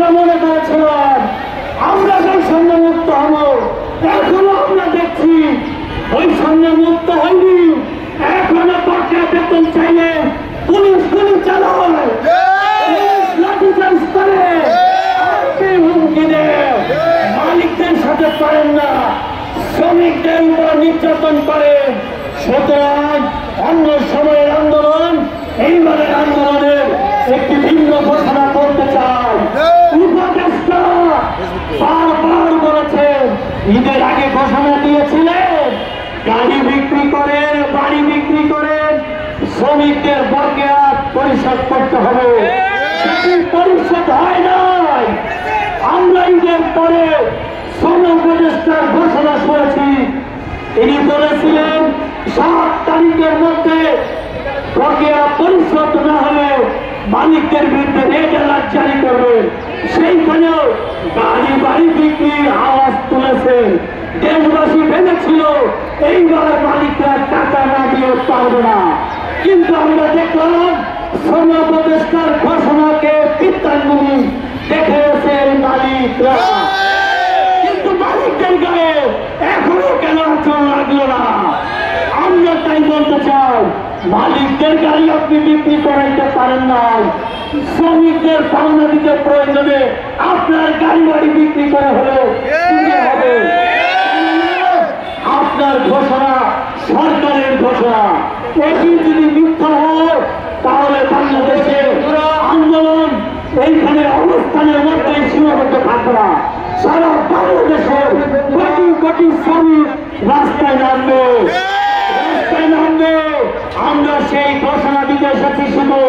আমরা মনে করেছিলাম আমরা বৈষম্য মুক্ত হব, এখনো আমরা দেখছি বৈষম্য মুক্ত হয়নি। এখনো বকেয়া বেতন চাইলে পুলিশ গুলি চালায়, লাঠিচার্জ করে, হুমকি দেয়, মালিকদের সাথে পারেন না, শ্রমিকদের উপর নির্যাতন করে। সুতরাং অন্য সময়ের আন্দোলন এইবারের আন্দোলনের একটি ভিন্ন ঘোষণা করতে চাই। উপদেষ্টা বারবার বলেছেন, ঈদের আগে ঘোষণা দিয়েছিলেন গাড়ি বিক্রি করেন, বাড়ি বিক্রি করেন, শ্রমিকদের বকেয়া পরিশোধ করতে হবে। সেটি পরিশোধ হয় নাই। আমরা ঈদের পরে শ্রম উপদেষ্টার ঘোষণা শুনেছি, তিনি বলেছিলেন 7 তারিখের মধ্যে বকেয়া পরিশোধ না হলে মালিকদের বিরুদ্ধে রেড অ্যালার্ট জারি করবেন। সেইখানেও গাড়ি বাড়ি বিক্রির আওয়াজ তুলেছেন। দেশবাসী ভেবেছিল এইবার মালিকরা টাকা না দিয়ে পারবে না, কিন্তু আমরা দেখলাম শ্রম উপদেষ্টার ঘোষণাকে বিত্তাঙ্গুলি দেখেছে মালিকরা। কিন্তু মালিকদের গায়ে এখনো কেন আচরণ লাগলো না? আমরা তাই বলতে চাই, মালিকদের গাড়ি আপনি বিক্রি করাইতে পারেন না, শ্রমিকদের পাওনা দিতে প্রয়োজনে আপনার গাড়ি বাড়ি বিক্রি করা হলেও হবে। আপনার ঘোষণা সরকারের ঘোষণা, এটি যদি মিথ্যা হয় তাহলে বাংলাদেশে আন্দোলন এইখানে অবস্থানের মধ্যে সীমাবদ্ধ থাকবে না। সারা বাংলাদেশের কোটি কোটি শ্রমিক রাস্তায় নামবে, রাস্তায় নামবে। আমরা সেই ঘোষণা দিতে এসেছি, শুধু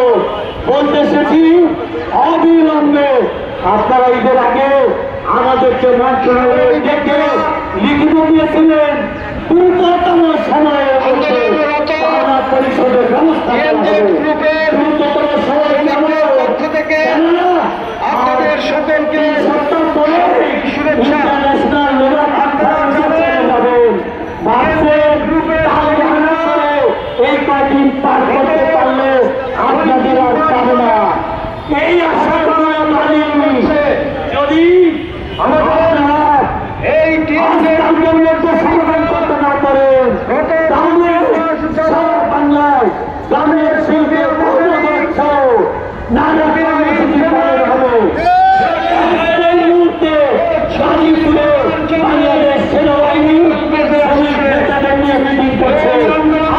বলতে এসেছি অবিলম্বে আপনারা ঈদের আগে আমাদেরকে মন্ত্রণালয়ে ডেকে লিখিত দিয়েছিলেন দ্রুততম সময়ের মধ্যে পাওনা পরিশোধের ব্যবস্থা দ্রুততম সময়ের আপনাদের সকলকে সপ্তাহ পরে ইন্টারন্যাশনাল লেবার এই কদিন পার করতে পারলে আপনাদের আর পাবে না। এই আশা করে যদি আপনারা এই মধ্যে সমাধান করতে না পারেন তাহলে সারা বাংলায় গ্রামের শিল্পের নানা কর্মসূচি পালন হবে। এই মুহূর্তে গাজীপুরে বাংলাদেশ সেনাবাহিনী নেতাদের নিয়ে মিটিং করছে।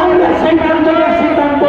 আমরা সেইখান থেকে সিদ্ধান্ত